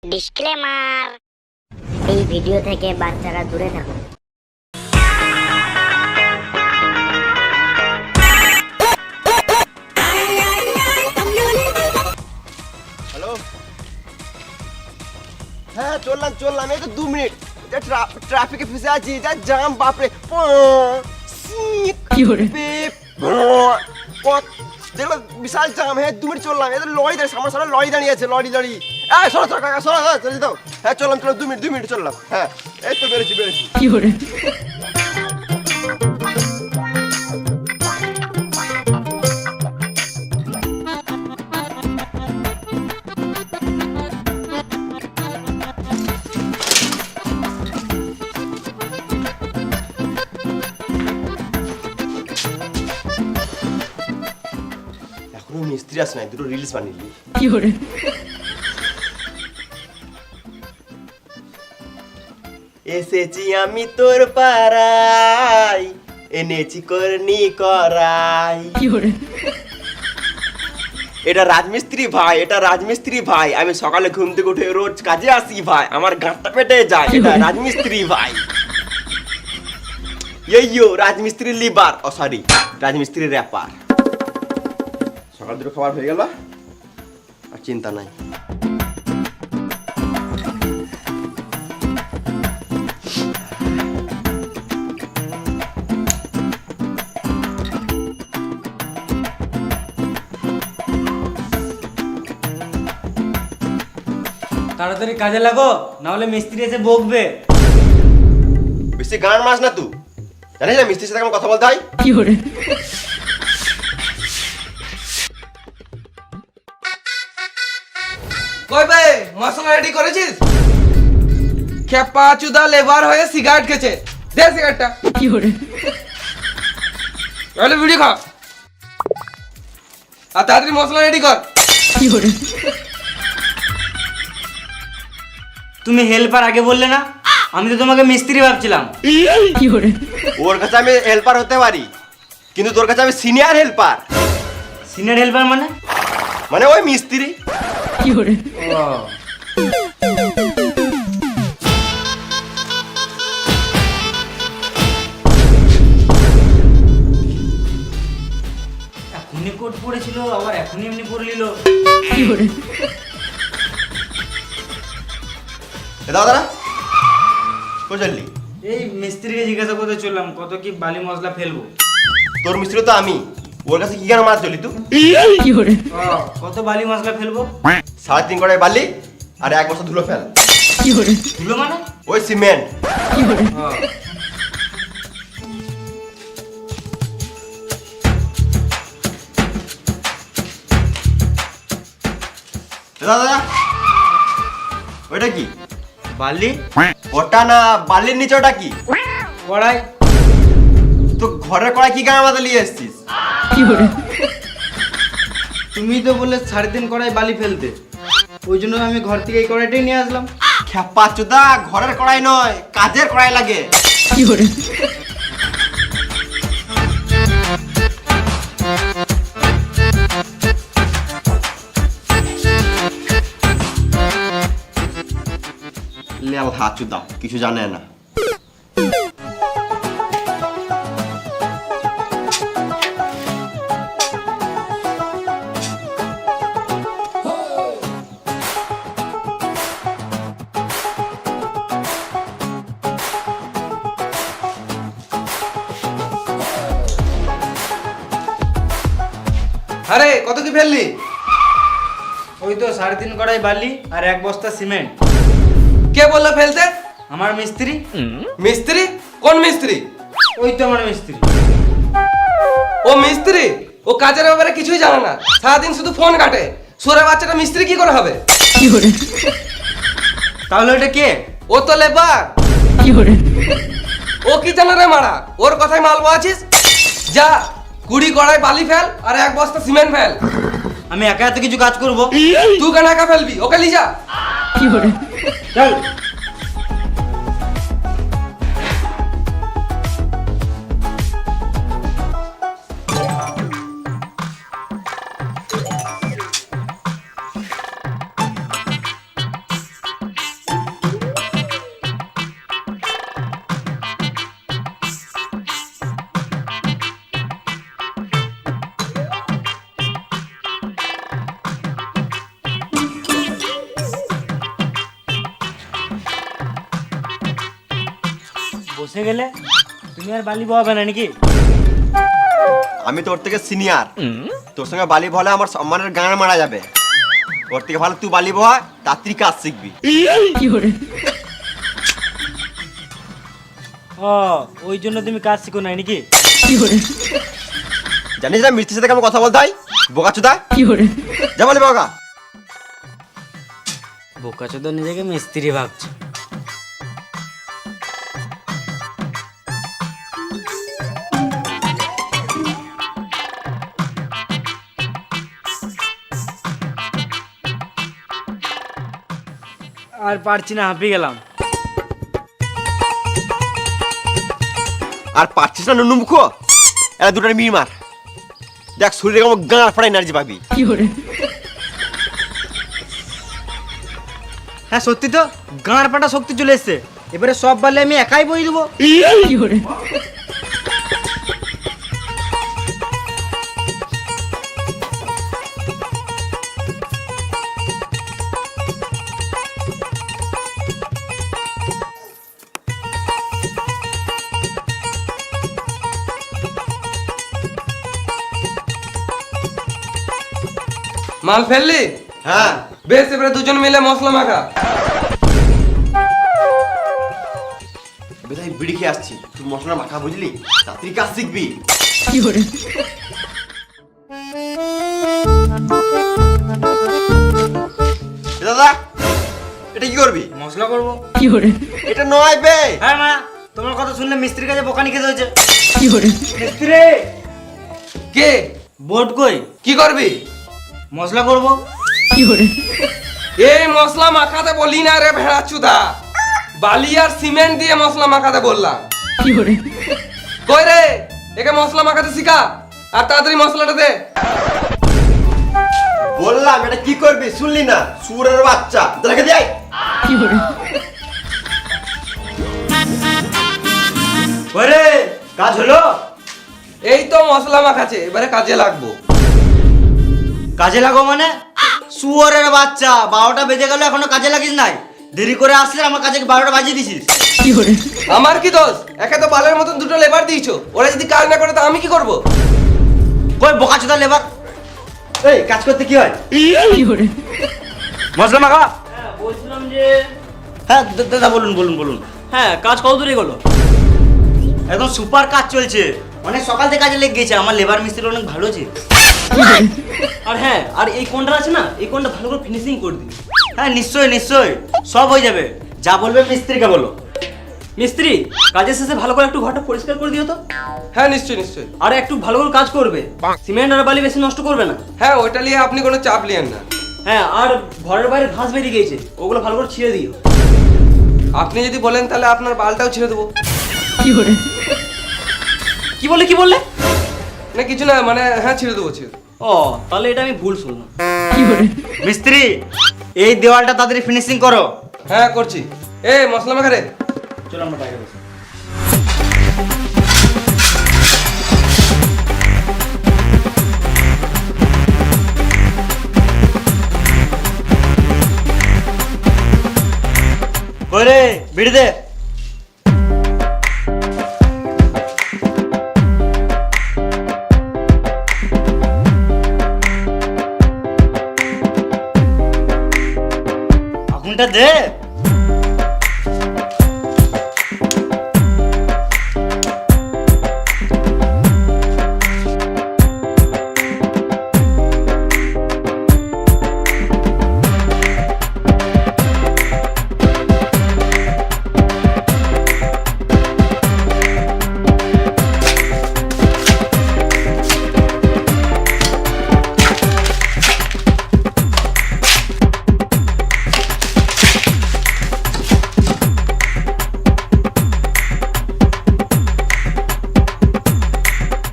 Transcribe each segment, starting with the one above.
Disclaimer, এই video থেকে বাচ্চারা দূরে থাকুন। হ্যালো, হ্যাঁ চললাম এই তো 2 মিনিট। ট্রাফিকে ফেসে আছি, যা জাম বাপরে। দেখো বিশাল জাম। হ্যাঁ 2 মিনিট চললাম, এই তো লরি দাঁড়িয়ে, সামনে লরি দাঁড়িয়ে আছে, লরি সরো কাকা সরো, চলে দাও। হ্যাঁ চললাম 2 মিনিট চললাম। হ্যাঁ এই তো বেরোচ্ছি। এখনো মিস্ত্রি আসে নাই, দুটো রিলস বানিয়ে এসেছি আমি তোর পাড়ায়, এনেছি করনি করাই। এটা রাজমিস্ত্রি ভাই, আমি সকালে ঘুম থেকে উঠে রোজ কাজে আসি ভাই, আমার গাঁটটা পেটে যায়। এটা রাজমিস্ত্রি ভাই। রাজমিস্ত্রি লিবার, সরি রাজমিস্ত্রি র্যাপার। সকাল দুটো খাবার হয়ে গেল, আর চিন্তা নাই। তাড়াতাড়ি কাজে লাগো, না হলে মিস্ত্রি এসে বকবে। বেশি গান মাস না তুই, জানিস না মিস্ত্রির সাথে কেমন কথা বলতে হয়। কই বে, মশলা রেডি করেছিস? খেপা চুদা লেবার হয়ে সিগারেট খেছে, দে সিগারেটটা। তাহলে ভিডিও খা, আর তাড়াতাড়ি মশলা রেডি কর। তুমি হেল্পার আগে বললে না? আমি তো তোমাকে মিস্ত্রি ভাবছিলাম। ওর কাছে আমি হেল্পার হতে পারি, কিন্তু তোর কাছে আমি সিনিয়র হেল্পার। সিনিয়র হেল্পার মানে ওই মিস্ত্রি। এখনই কোট পড়েছিল, আবার এখনই এমনি পড়ে নিল। দাদা কোথায় চললি? এই মিস্ত্রিকে জিজ্ঞাসা করতে চললাম, কত কি বালি মশলা ফেলবো। তোর মিস্ত্রি তো আমি, ওর কাছে কি কেন মার চলি তুই? কত বালি মশলা ফেলবো? 3.5 কড়াই বালি আর 1 বস্তা ধুলো ফেল। ধুলো মানে? ওই সিমেন্ট। দাদা ওইটা কি? বালি? ওটা না, বালির নিচে ওটা কি? কড়াই। তো ঘরের কড়াই কি গায়ে মাথা নিয়ে এসেছিস? তুমি তো বললে 3.5 কড়াই বালি ফেলতে, ওই জন্য আমি ঘর থেকে এই কড়াইটাই নিয়ে আসলাম। খেপা চুদা, ঘরের কড়াই নয়, কাজের কড়াই লাগে। লেল হাত চুদা, কিছু জানে না। আরে কত কি ফেললি? ওই তো 3.5 কড়াই বালি আর 1 বস্তা সিমেন্ট। কে বললো ফেলতে? আমার মিস্ত্রি। মিস্ত্রি? কোন মিস্ত্রি? ওই তো আমার মিস্ত্রি। ও মিস্ত্রি? ও কাজের ব্যাপারে কিছুই জানে না, সারাদিন শুধু ফোন কাটে। সুরে বাচ্চাটা মিস্ত্রি কি করে হবে? তাহলে ওটা কে? ও তো লেবার। ও কি জানে রে মারা, ওর কথায় মালবো আছিস? যা 20 কড়াই বালি ফেল আর 1 বস্তা সিমেন্ট ফেল। আমি একা এত কিছু কাজ করবো? তুই কেন একা ফেলবি? ওকে লি যা। চল। বসে গেলে তুমি আর বালি বহাবে না নাকি? আমি তোর থেকে সিনিয়র, তোর সঙ্গে বালি বলে আমার সম্মানের গান মারা যাবে। ওর থেকে ভালো তুই বালি বহা, তাড়াতাড়ি কাজ শিখবি। ও ওই জন্য তুমি কাজ শিখো নাই নাকি? জানিস না মিস্ত্রির সাথে কেমন কথা বলতে হয়? বোকাচোদা যা বলি বাবা। বোকাচোদ নিজেকে মিস্ত্রি ভাবছে। আর পারছি না, হাঁপিয়ে গেলাম। আর পারছিস না নুনু মুখো, এরা দুটার মির মার। দেখ শরীরে কেমন গাঁ ফাড়া এনার্জি পাবি। হ্যাঁ সত্যি তো, গাঁড় পাটা শক্তি চলে এসছে। এবারে সব বালি আমি একাই বই দেবো। মাল ফেললি? হ্যাঁ বেশ, এবারে দুজন মিলে মশলা মাখা। বেটাই বিড়ি খেয়ে আসছি, তুই মশলা মাখা বুঝলি, তাড়াতাড়ি কাজ শিখবি। এ দাদা এটা কি করবি? মশলা করবো। এটা নয় বে। হ্যাঁ মা, তোমার কথা শুনলে মিস্ত্রির কাছে বোকানি খেতে হয়েছে। মিস্ত্রি কে? বোর্ড কই? কি করবি? মশলা করবো। এই মশলা মাখাতে বলি না রে ভেড়া চুদা, বালি আর সিমেন্ট দিয়ে মশলা মাখাতে বললাম। কই রে, একে মশলা মাখাতে শিখা, আর তাড়াতাড়ি মশলাটা দে। বললাম এটা কি করবি, শুনলি না? সুরের বাচ্চা, দেখে দেয়। ওরে কাজ হলো? এই তো মশলা মাখাছে, এবারে কাজে লাগবো। কাজে লাগো মানে? শুয়োরের বাচ্চা, 12টা বেজে গেল এখনো কাজে লাগিস নাই। দেরি করে আসলে আমার কাজে 12টা বাজিয়ে দিছিস। আমার কি দোষ? একে তো বালের মতন দুটো লেবার দিয়েছো, ওরা যদি কাজ না করে তো আমি কি করব? কই বোকাচোদা লেবার? এই কাজ করতে কি হয়? মশলা মাখা। হ্যাঁ বলছিলাম যে, হ্যাঁ দাদা বলুন বলুন বলুন। হ্যাঁ কাজ কত দূরে গেলো? একদম সুপার কাজ চলছে, অনেক সকাল থেকে কাজে লেগে গেছে। আমার লেবার মিস্ত্রি অনেক ভালো আছে। আর হ্যাঁ, আর এই কোনটা আছে না, এই কোনটা ভালো করে ফিনিশিং করে দিন। হ্যাঁ নিশ্চয়ই নিশ্চয়ই, সব হয়ে যাবে। যা বলবে মিস্ত্রিকে বলো। মিস্ত্রি কাজের শেষে ভালো করে একটু ঘরটা পরিষ্কার করে দিও তো। হ্যাঁ নিশ্চয়ই নিশ্চয়ই। আর একটু ভালো করে কাজ করবে, সিমেন্ট আর বালি বেশি নষ্ট করবে না। হ্যাঁ ওইটা নিয়ে আপনি কোনো চাপ নিয়েন না। হ্যাঁ আর ঘরের বাইরে ঘাস বেরিয়ে গিয়েছে, ওগুলো ভালো করে ছিঁড়ে দিও। আপনি যদি বলেন তাহলে আপনার বালটাও ছেড়ে দেবো। কি বললে কি বললে? না কিছু না, মানে হ্যাঁ ছেড়ে দেবো ছেড়ে দেবো। ও তাহলে এটা আমি ভুল শুনলাম। মিস্ত্রি এই দেওয়ালটা তাড়াতাড়ি ফিনিশিং করো। হ্যাঁ করছি। এ মশলা মাখা রে। চলো আমরা বাইরে বসি। ওরে বিড়ি দে। আগুনটা দে।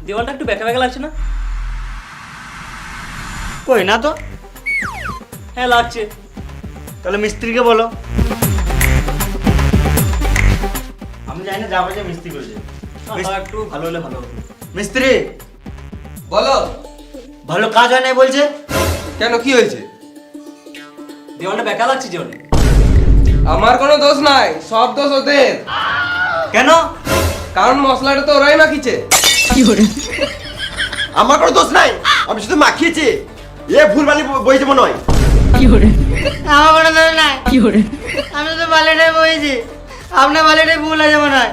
দেওয়ালটা একটু বেঁকা বেঁকা লাগছে না? কই না তো। হ্যাঁ লাগছে। তাহলে মিস্ত্রিকে বলো। আমি জানি না যাবো যে মিস্ত্রি করেছে। একটু ভালো হলে ভালো হতো। মিস্ত্রি বলো। ভালো কাজ হয় নাই বলছে। কেন কি হয়েছে? দেওয়ালটা বেঁকা লাগছে যে অনেক। আমার কোনো দোষ নাই, সব দোষ ওদের। কেন? কারণ মশলাটা তো ওরাই মাখিছে। আমার কোনো দোষ নাই, আমি শুধু মাখিয়েছি। এ ভুল বালি বইছে মনে হয়। আমার কোনো দোষ নাই, আমি তো বালিটাই বইছি, আপনার বালিটাই ভুল আছে মনে হয়।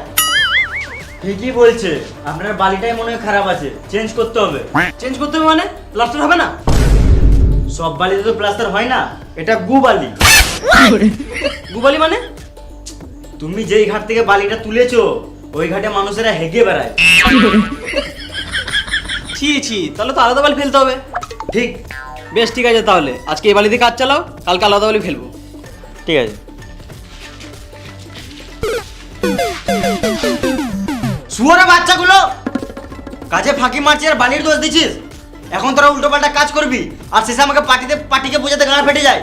ঠিকই বলছে, আপনার বালিটাই মনে হয় খারাপ আছে, চেঞ্জ করতে হবে। চেঞ্জ করতে হবে মানে প্লাস্টার হবে না? সব বালিতে তো প্লাস্টার হয় না, এটা গু বালি। গুবালি মানে? তুমি যেই ঘাট থেকে বালিটা তুলেছো ওই ঘাটে মানুষেরা হেগে বেড়ায়। ছি ছি, তাহলে তো আলাদা বালি ফেলতে হবে। ঠিক। বেশ ঠিক আছে, তাহলে আজকে এই বালি দিয়ে কাজ চালাও, কালকে আলাদা বালি ফেলবো। ঠিক আছে। শুয়োরের বাচ্চাগুলো কাজে ফাঁকি মারছিস আর বালির দোষ দিচ্ছিস। এখন তোরা উল্টো পাল্টা কাজ করবি আর শেষে আমাকে পাটিকে বোঝাতে গাড়া ফেটে যায়।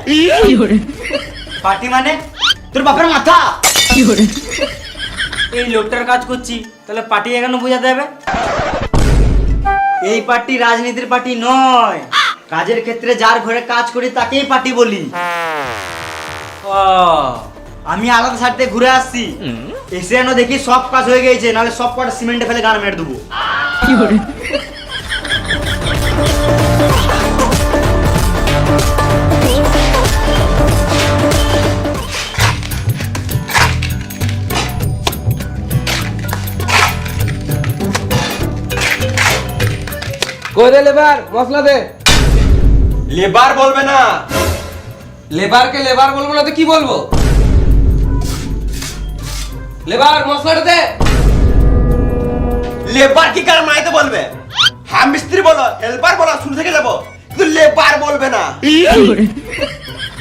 পাটি মানে তোর বাপের মাথা। এই লোকটার কাজ করছি, তাহলে পার্টি এখানে বোঝাতে হবে? এই পার্টি রাজনীতির পার্টি নয়, কাজের ক্ষেত্রে যার ঘরে কাজ করি তাকেই পার্টি বলি। আমি আলাদা সাইড থেকে ঘুরে আসছি, এসে যেন দেখি সব কাজ হয়ে গেছে, নাহলে সব কটা সিমেন্টে ফেলে গান মেরে দেবো। কই রে লেবার, মশলা দে। লেবার বলবে না। লেবারকে লেবার বলবো না তো কি বলবো? লেবার, মশলাটা দে। লেবার কি কার মাইতে বলবে? হ্যাঁ মিস্ত্রি বলো, হেল্পার বলো, শুরু থেকে যাবো, কিন্তু লেবার বলবে না।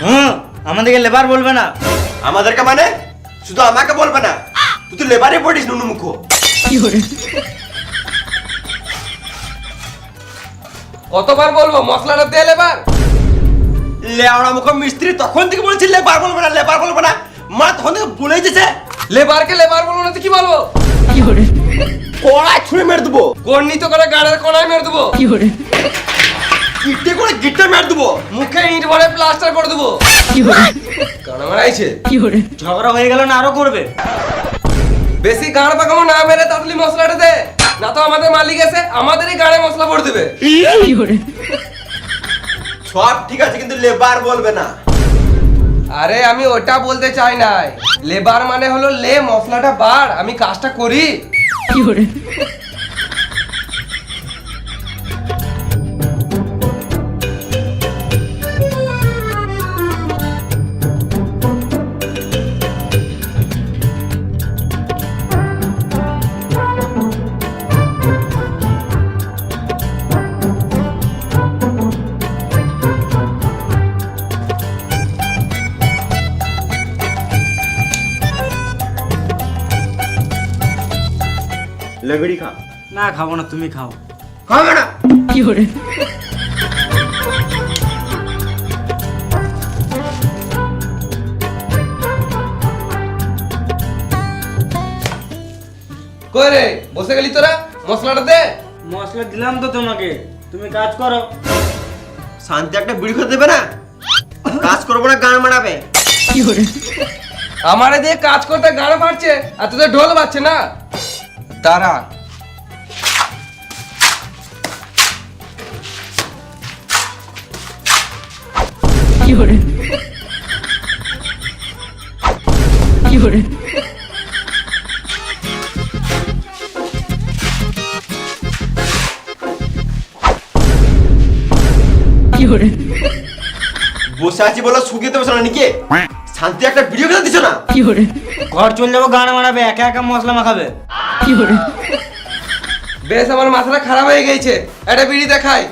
হ্যাঁ, আমাদেরকে লেবার বলবে না। আমাদেরকে মানে শুধু আমাকে বলবে না, তুই তো লেবারই পড়িস নুনু মুখ। কতবার বলবো মশলাটা দে লেবার? লেওড়া মুখ মিস্ত্রি তখন থেকে বলছি লেবার বলবে না, লেবার বলবে না, মা তখন থেকে বলেই দিয়েছে। লেবারকে লেবার বলবো না তো কি বলবো? কড়াই ছুঁড়ে মেরে দেবো, গর্ণিত করে গাড়ের কোনায় মেরে দেবো, ইটে করে গিটে মেরে দেবো, মুখে ইট ভরে প্লাস্টার করে দেবো। কানা মারাইছে। ঝগড়া হয়ে গেল না আরো করবে? বেশি গাড় পাকামো না মেরে তাড়াতাড়ি মশলাটা দে, না তো আমাদের মালিক এসে আমাদেরই গাড়ে মশলা ভরে দেবে। সব ঠিক আছে কিন্তু লেবার বলবে না। আরে আমি ওটা বলতে চাই নাই, লেবার মানে হলো লে মশলাটা বার, আমি কাজটা করি। লেগড়ি খা। না খাবো না, তুমি খাও। খাবে না। কই রে, বসে গেলি তোরা? মশলাটা দে। মশলা দিলাম তো তোমাকে, তুমি কাজ করো। শান্তি একটা বিড়ি খেতে দেবে না? কাজ করবো না, গান মারাবে। আমারে দিয়ে কাজ করতে গাড় ফাটছে আর তোদের ঢোল বাজছে না? দাঁড়া। বসে আছি বলো শুকিয়ে দেবো না নাকি? শান্তি একটা ভিডিও খেতে দিছো না? ঘর চলে যাবো, গান মারাবে, একা একা মশলা মাখাবে। বেশ, আমার মাথাটা খারাপ হয়ে গেছে, একটা বিড়ি দেখাই।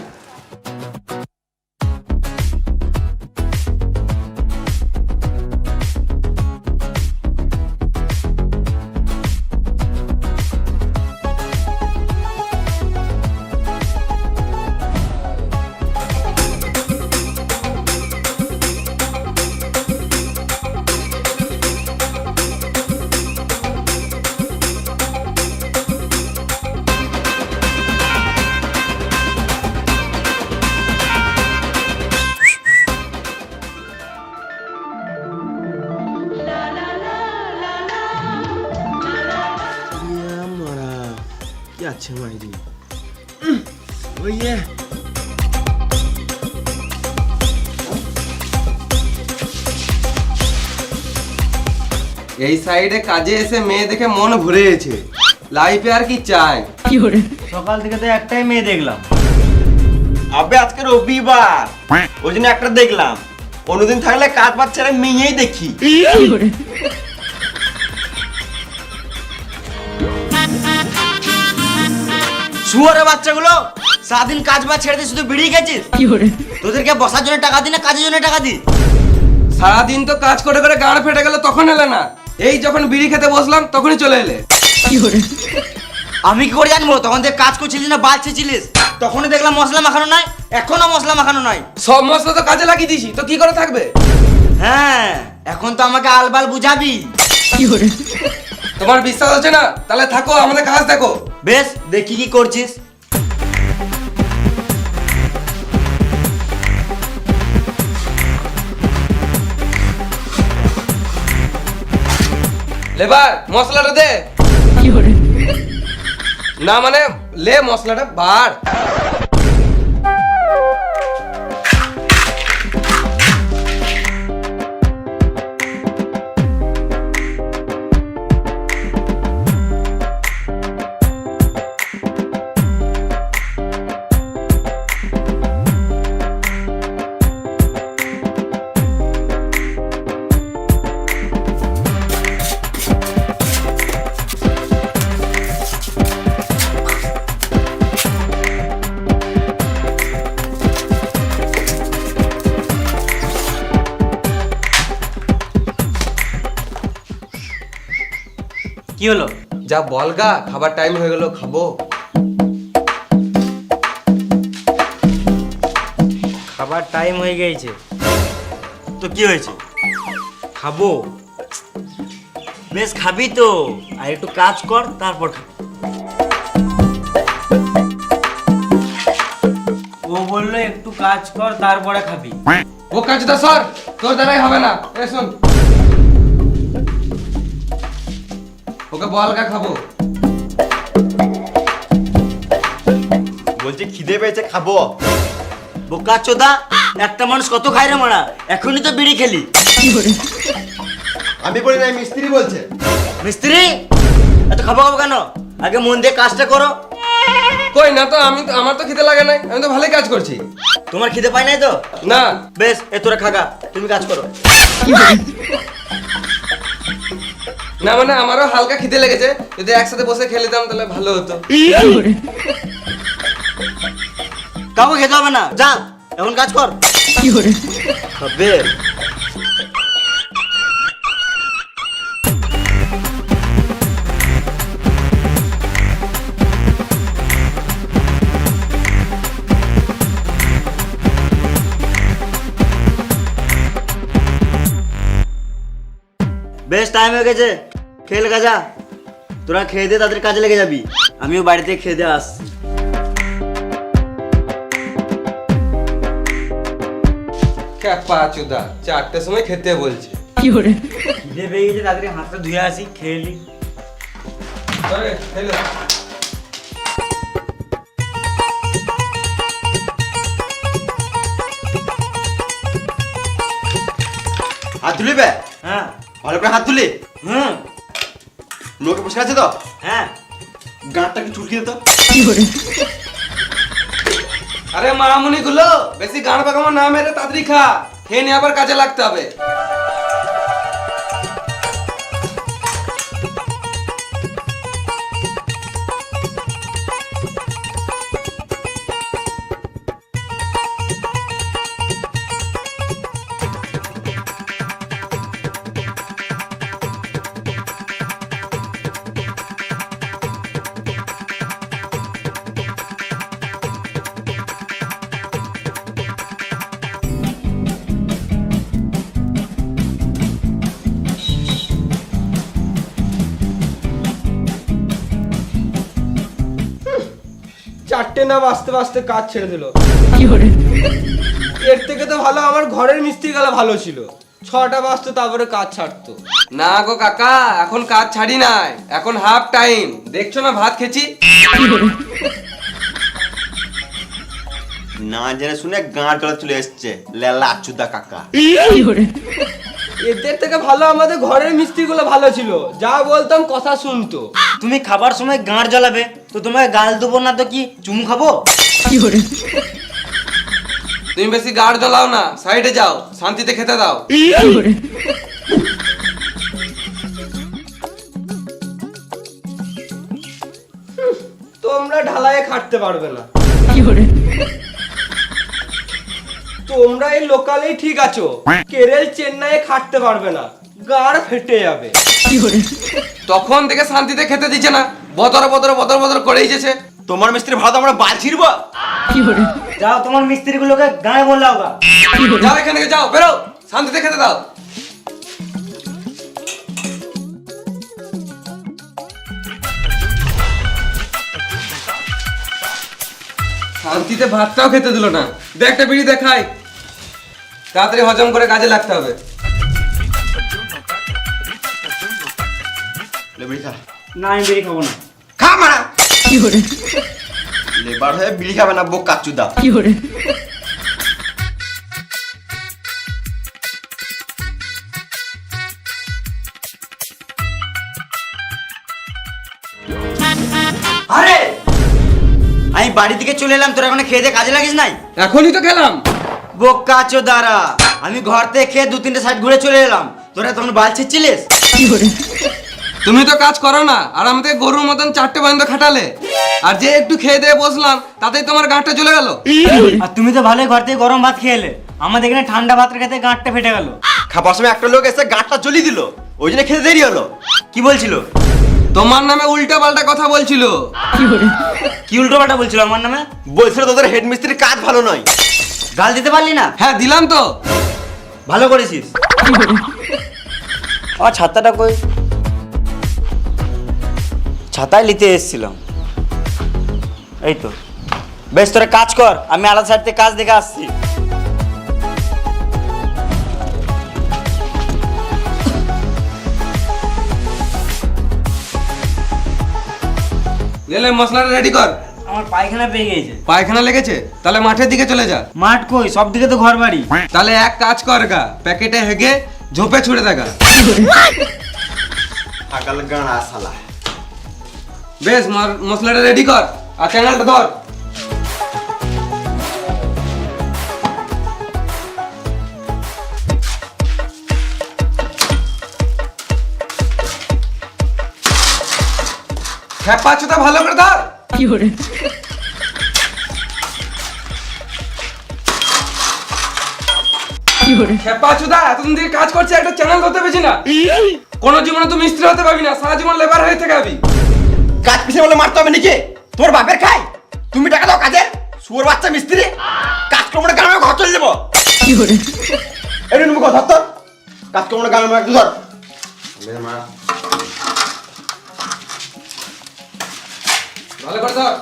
আছে মাইরি ওইয়ে এই সাইডে কাজে এসে মেয়ে দেখে মন ভরে গেছে, লাইফে আর কি চাই। সকাল থেকে তো একটাই মেয়ে দেখলাম। আবে আজকে রবিবার ওই জন্য একটা দেখলাম, অন্যদিন থাকলে কাজ বাজ ছেড়ে মেয়েই দেখি। শুয়োরের বাচ্চাগুলো সারাদিন কাজ বাজ ছেড়ে দিয়ে শুধু বিড়ি খেয়েছিস। তোদেরকে বসার জন্য টাকা দি না কাজের জন্য টাকা দি? সারাদিন তো কাজ করে করে গাঁড় ফেটে গেল, তখন এলে না। এই যখন বিড়ি খেতে বসলাম তখনই চলে এলে। আমি কি করে জানবো তখন থেকে কাজ করছিলিস না বাঁচছিলিস? তখনই দেখলাম মশলা মাখানো নাই, এখনো মশলা মাখানো নাই। সব মশলা তো কাজে লাগিয়ে দিছি, তো কি করে থাকবে? হ্যাঁ, এখন তো আমাকে আলবাল বুঝাবি। তোমার বিশ্বাস হচ্ছে না? তাহলে থাকো, আমাদের কাজ দেখো। বেশ, দেখি কি করছিস। লেবার মশলাটা দে। না মানে লে মশলাটা বার। কি হলো? যা বলগা, খাবার টাইম হয়ে গেল, খাবো। খাবার টাইম হয়ে গেছে তো কি হয়েছে? খাবো। বেশ খাবি তো, আর একটু কাজ কর তারপর খাবি। ও বললো একটু কাজ কর তারপরে খাবি। ও কাজটা সর, তোর দ্বারাই হবে না। এ শোন, ওকে বলগা খাবো। বলছি খিদে পেয়েছে খাবো। বোকা চোদা, একটা মানুষ কত খায় রে মারা? এখনই তো বিড়ি খেলি। আমি বলি না, মিস্ত্রি বলছে। মিস্ত্রি এত খাবো খাবো কেন? আগে মন দিয়ে কাজটা করো। কই না তো, আমার তো খিদে লাগে নাই, আমি তো ভালোই কাজ করছি। তোমার খিদে পাই নাই তো? না। বেশ, এ তোরা খাগা, তুমি কাজ করো। না মানে আমারও হালকা খিদে লেগেছে, যদি একসাথে বসে খেলে দিতাম তাহলে ভালো হতো। কাউকে খেতে হবে না, যা এখন কাজ কর। খাবে বেশ, টাইম হয়ে গেছে, খেয়ে লেগে যা। তোরা খেয়ে দিয়ে তাদের কাজে লেগে যাবি, আমিও বাড়িতে খেয়ে দিয়ে আসছি। ক্যাপা চুদা, 4টের সময় খেতে বলছে। খিদে পেয়ে গেছে, তাড়াতাড়ি হাতটা ধুয়ে আসি, খেয়ে নি। আরে, খেলো। হাত তুলি বে, হ্যাঁ ভালো করে হাত তুলি। হুম লোকে বসে আছে তো, হ্যাঁ। গাঁটটা কি চুলকি দিত। আরে মামুনি গুলো, বেশি গান পাকামো না মেরে তাড়াতাড়ি খা, খেয়ে নিয়ে আবার কাজে লাগতে হবে। চারটে না বাঁচতে বাঁচতে কাজ ছেড়ে দিল। এর থেকে তো ভালো আমার ঘরের মিস্ত্রি গেলা ভালো ছিল, 6টা বাজতো তারপরে কাজ ছাড়তো। না গো কাকা, এখন কাজ ছাড়ি নাই, এখন হাফ টাইম। দেখছো না ভাত খেছি। না জেনে শুনে গাঁট গলা চলে এসছে লেলা আচুদা কাকা। এদের থেকে ভালো আমাদের ঘরের মিস্ত্রিগুলো ভালো ছিল, যা বলতাম কথা শুনতো। তুমি খাবার সময় গাঁট জ্বালাবে তো তোমাকে গাল দেবো না তো কি চুমু খাবো? তুমি বেশি গাড় জ্বলাও না, সাইডে যাও, শান্তিতে খেতে দাও। তোমরা ঢালাইয়ে খাটতে পারবে না, তোমরা এই লোকালেই ঠিক আছো, কেরল চেন্নাইয়ে খাটতে পারবে না, গাড় ফেটে যাবে। তখন থেকে শান্তিতে খেতে দিচ্ছে না, বদর বদর বদর বদর করেই যেছে। তোমার মিস্ত্রি ভালো আমরা বাল ছিড়বো। যাও তোমার মিস্ত্রি গুলোকে গায়ে বললাও গা। যাও এখান থেকে, যাও বেরো, শান্তিতে খেতে দাও। শান্তিতে ভাতটাও খেতে দিল না। দেখ একটা বিড়ি দেখাই, তাড়াতাড়ি হজম করে কাজে লাগতে হবে। না আমি বিড়ি খাবো না। খা মারা লেবার হয়ে বিড়ি খাবে না বোক কাচুদা। আরে আমি বাড়ি থেকে চলে এলাম, তোরা এখন খেয়ে দিয়ে কাজে লাগিস নাই? এখনই তো খেলাম। বোকা চোদারা, আমি ঘর থেকে খেয়ে 2-3টে সাইড ঘুরে চলে এলাম, তোরা তখন বাল ছিচ্ছিলিস। তুমি তো কাজ করো না, আর আমাদের গরুর মতন 4টে পর্যন্ত খাটালে, আর যে একটু খেয়ে দিয়ে বসলাম তাতেই তোমার গাঁটটা চলে গেল। আর তুমি তো ভালোই ঘর থেকে গরম ভাত খেয়ে এলে, আমাদের এখানে ঠান্ডা ভাত খেতে গাঁটটা ফেটে গেল। খাবার সময় একটা লোক এসে গাঁটটা জ্বলিয়ে দিল, ওই জন্য খেতে দেরি হলো। কি বলছিল? তোমার নামে উল্টা পাল্টা কথা বলছিল। কি উল্টো পাল্টা বলছিল আমার নামে? বলছিল তোদের হেড মিস্ত্রির কাজ ভালো নয়। গাল দিতে পারলি না? হ্যাঁ দিলাম তো। ভালো করেছিস। আর ছাতাটা কই? ছাতায় নিতে এসেছিলাম। এই তো, বেশ তোরা কাজ কর, আমি আলাদা সাইড থেকে কাজ দেখে আসছি। গেলে মশলাটা রেডি কর। আমার পায়খানা পেয়ে গেছে। পায়খানা লেগেছে? তাহলে মাঠের দিকে চলে যা। মাঠ কই? সব দিকে তো ঘর বাড়ি। তাহলে এক কাজ কর গা, প্যাকেটে হেগে ঝোপে ছুড়ে দেখা। আকাল গানা শালা। বেশ মশলাটা রেডি কর, আর চ্যানেলটা ধর। হ্যাঁ পাঁচটা ভালো করে ধর। খেপা চুদা, এতদিন থেকে কাজ করছে, একটা চ্যানেল ধরতে পেরেছি না। কোনো জীবনে তুমি মিস্ত্রি হতে পারবি না, সারা জীবন লেবার হয়ে থেকে যাবি। কাজ পিছে বলে মারতে হবে নাকি? তোমার বাপের খাই, তুমি টাকা দাও কাজের। শুয়োর বাচ্চা মিস্ত্রি, কাজ করবো না গ্রামে ঘর চলে যাবো। এই তুমি কথা ধর, কাজ করবো না গ্রামে একটু ধর। ভালো করে ধর।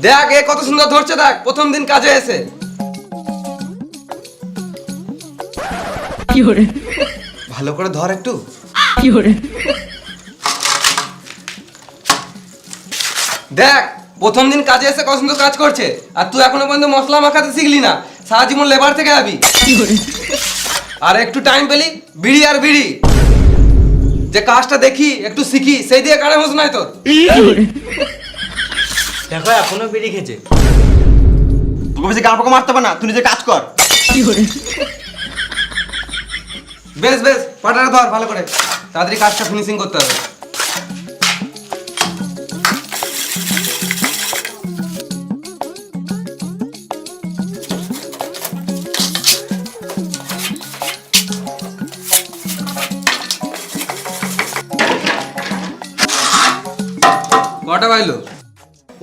দেখ এ কত সুন্দর ধরছে, দেখ প্রথম দিন কাজে এসে। ভালো করে ধর একটু। দেখ প্রথম দিন কাজে এসে কত সুন্দর কাজ করছে, আর তুই এখনো পর্যন্ত মশলা মাখাতে শিখলি না, সারা জীবন লেবার থেকে যাবি। আর একটু টাইম পেলি বিড়ি আর বিড়ি, যে কাজটা দেখি একটু শিখি, সেই দিয়ে কানে হোস নাই তোর। দেখো এখনো বিড়ি খেছে। তোকে বেশি গাঁ পোকা মারতে হবে না, তুই নিজে কাজ কর। বেশ বেশ পাটাটা ধর ভালো করে, তাড়াতাড়ি কাজটা ফিনিশিং করতে হবে। কটা বাজলো?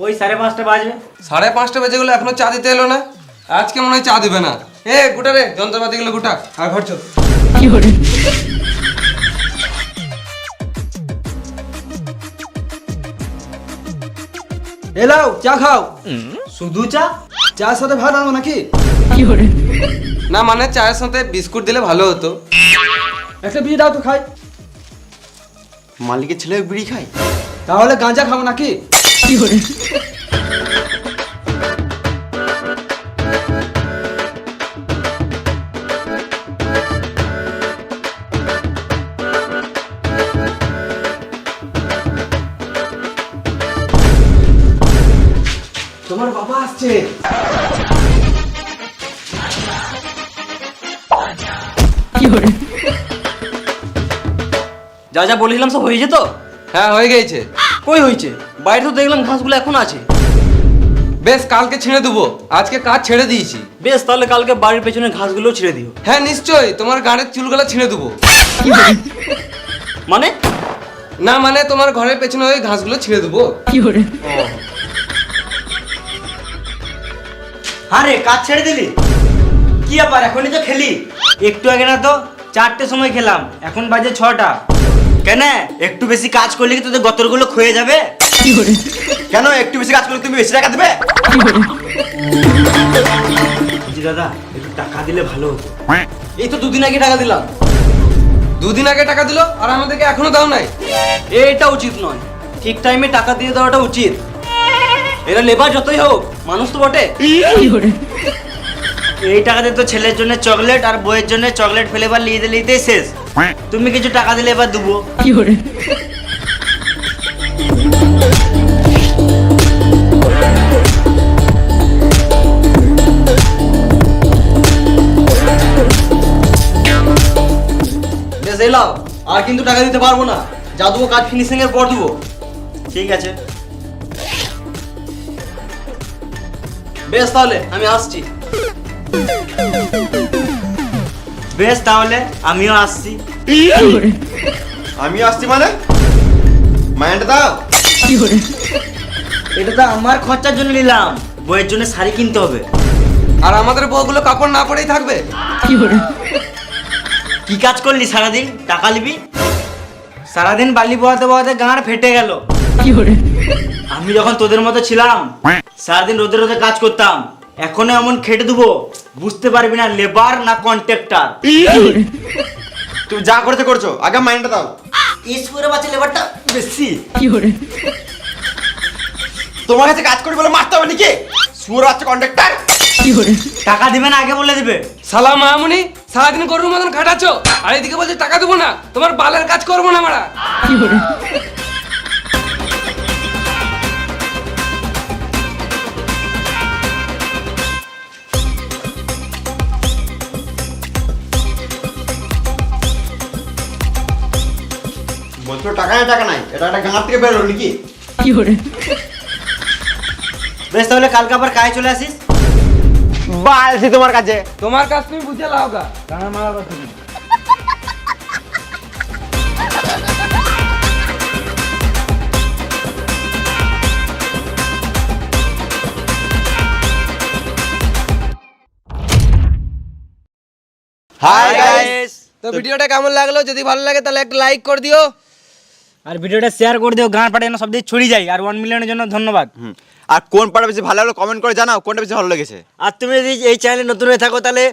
ওই 5:30 বাজবে। 5:30 বেজে গেলো, এখনো চা দিতে এলো না। আজকে মনে হয় চা দিবে না। এ গুটা রে, যন্ত্রপাতি গুলো গুটা, আর ঘর চল। এলাও চা খাও। শুধু চা? চার সাথে ভাত আনবো নাকি? না মানে চায়ের সাথে বিস্কুট দিলে ভালো হতো। একটা বিড়ি দাও তো খাই। মালিকের ছেলে বিড়ি খায়? তাহলে গাঁজা খাবো নাকি? তোমার বাবা আসছে। যা যা বলেছিলাম সব হয়েছে তো? হ্যাঁ হয়ে গেছে। কই হয়েছে? বাইরে তো দেখলাম ঘাসগুলো এখন আছে। বেশ কালকে ছেড়ে দেবো, আজকে কাজ ছেড়ে দিয়েছি। বেশ তাহলে কালকে বাড়ির পেছনে ঘাসগুলো ছেড়ে দিও। হ্যাঁ নিশ্চয়ই, তোমার গাড়ির চুলগুলো ছিঁড়ে দেবো। মানে? না মানে তোমার ঘরের পেছনে ওই ঘাসগুলো ছিঁড়ে দেবো। আরে কাজ ছেড়ে দিলি? কি ব্যাপার, এখনই তো খেলি? একটু আগে না তো 4টের সময় খেলাম, এখন বাজে 6টা। কেন একটু বেশি কাজ করলে কি তোদের গতরগুলো ক্ষয়ে যাবে? কেন একটু বেশি কাজ করলে তুমি বেশি টাকা দেবে? জি দাদা, একটু টাকা দিলে ভালো হতো। এই তো 2 দিন আগে টাকা দিলাম। 2 দিন আগে টাকা দিলো আর আমাদেরকে এখনো দাও নাই। এটা উচিত নয়, ঠিক টাইমে টাকা দিয়ে দেওয়াটা উচিত। এরা লেবার যতই হোক মানুষ তো বটে। এই টাকা দিয়ে তো ছেলের জন্য চকলেট আর বইয়ের জন্য চকলেট ফ্লেভার নিতে নিতেই শেষ। তুমি কিছু টাকা দিলে এবার দেবো। বেশ এলাম, আর কিন্তু টাকা দিতে পারবো না। যা দেবো কাজ ফিনিশিং এর পর দেবো। ঠিক আছে, বেশ তাহলে আমি আসছি। বেশ তাহলে আমিও আসছি। আমি আসছি মানে? মাইন্ড দাও। এটা তো আমার খরচার জন্য নিলাম, বইয়ের জন্য শাড়ি কিনতে হবে। আর আমাদের বউগুলো কাপড় না পরেই থাকবে। কি কাজ করলি সারাদিন? টাকা নিবি? সারাদিন বালি বয়াতে বয়াতে গাঁড় ফেটে গেল। আমি যখন তোদের মতো ছিলাম সারাদিন রোদে রোদে কাজ করতাম, এখনো এমন খেটে দেবো বুঝতে পারবি না লেবার না কন্ট্রাক্টর। তুমি যা করতে করছো, আগে মাইন্ডটা দাও। ইসপুরে বাচ্চা লেবারটা বেশি। তোমার কাছে কাজ করি বলে মারতে হবে নাকি? সুর বাচ্চা কন্ডাক্টর। টাকা দিবে না আগে বলে দিবে? সালা মামুনি, সারাদিন গরুর মতন খাটাচ্ছ আর এদিকে বলছে টাকা দেবো না। তোমার বালের কাজ করবো না মারা। বলছো টাকা নাই টাকা নাই, এটা একটা গাঁ থেকে বেরোলো নাকি? বেশ তাহলে কালকে আবার কাজে চলে আসিস। বালছি তোমার কাছে। তোমার কাজ তুমি বুঝে লাও গা। টানা মারার কথা নেই। Hi guys. তো ভিডিওটা কেমন লাগলো? যদি ভালো লাগে তাহলে একটা লাইক করে দিও। আর ভিডিওটা শেয়ার করে দিও, গান পাঠানো সব দিয়ে ছড়িয়ে যায়। আর 1 মিলিয়নের জন্য ধন্যবাদ। আর কোন পার্টটা বেশি ভালো লাগলো কমেন্ট করে জানাও, কোনটা বেশি ভালো লেগেছে। আর তুমি যদি এই চ্যানেলে নতুন হয়ে থাকো তাহলে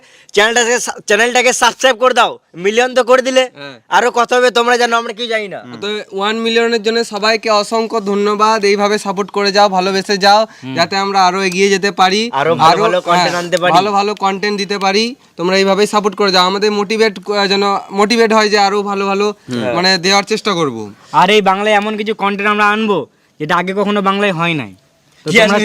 চ্যানেলটাকে সাবস্ক্রাইব করে দাও। মিলিয়ন তো করে দিলে হ্যাঁ। আরো কত হবে তোমরা জানো, আমরা কি জানি না। তো 1 মিলিয়নের জন্য সবাইকে অসংখ্য ধন্যবাদ। এইভাবে সাপোর্ট করে যাও, ভালোবেসে যাও, যাতে আমরা আরো এগিয়ে যেতে পারি, আরো ভালো ভালো content আনতে পারি। ভালো ভালো কন্টেন্ট দিতে পারি। তোমরা এইভাবেই সাপোর্ট করে যাও, আমাদের যেন মোটিভেট হয় যে আরো ভালো ভালো মানে দেওয়ার চেষ্টা করব। আর এই বাংলায় এমন কিছু কন্টেন্ট আমরা আনবো যেটা আগে কখনো বাংলায় হয় নাই। তো তোমরা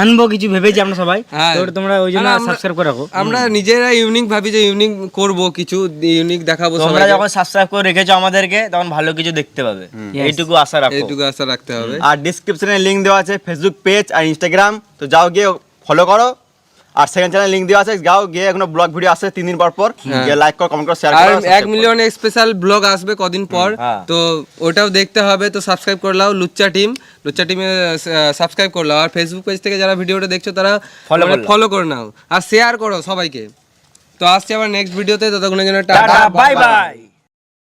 আনবো কিছু ভেবেছি আমরা সবাই। হ্যাঁ। তো তোমরা ওই জন্য সাবস্ক্রাইব করে রাখো। আমরা নিজেরা ইউনিক ভাবি যে ইউনিক করব, কিছু ইউনিক দেখাবো তোমরা সবাইকে। যখন সাবস্ক্রাইব করে রেখেছো আমাদেরকে তখন ভালো কিছু দেখতে পাবে, এইটুকু আশা রাখো। এইটুকু আশা রাখতে হবে। আর ডেসক্রিপশনে লিংক দেওয়া আছে ফেসবুক পেজ আর ইনস্টাগ্রাম, তো যাও গিয়ে ফলো করো। আর সেকেন্ড চ্যানেল লিংক দেওয়া আছে, যাও গিয়ে এখনো ব্লগ ভিডিও আসে 3 দিন পর পর, গিয়ে লাইক করো, কমেন্ট করো, শেয়ার আর করো। 1 মিলিয়ন স্পেশাল ব্লগ আসবে কদিন পর, তো ওটাও দেখতে হবে। তো সাবস্ক্রাইব করে নাও লুচ্চা টিমে সাবস্ক্রাইব করে নাও। আর ফেসবুক পেজ থেকে যারা ভিডিওটা দেখছো তারা ফলো করে নাও আর শেয়ার করো সবাইকে। তো আসছি আবার নেক্সট ভিডিওতে, ততক্ষণের জন্য টাটা, বাই বাই।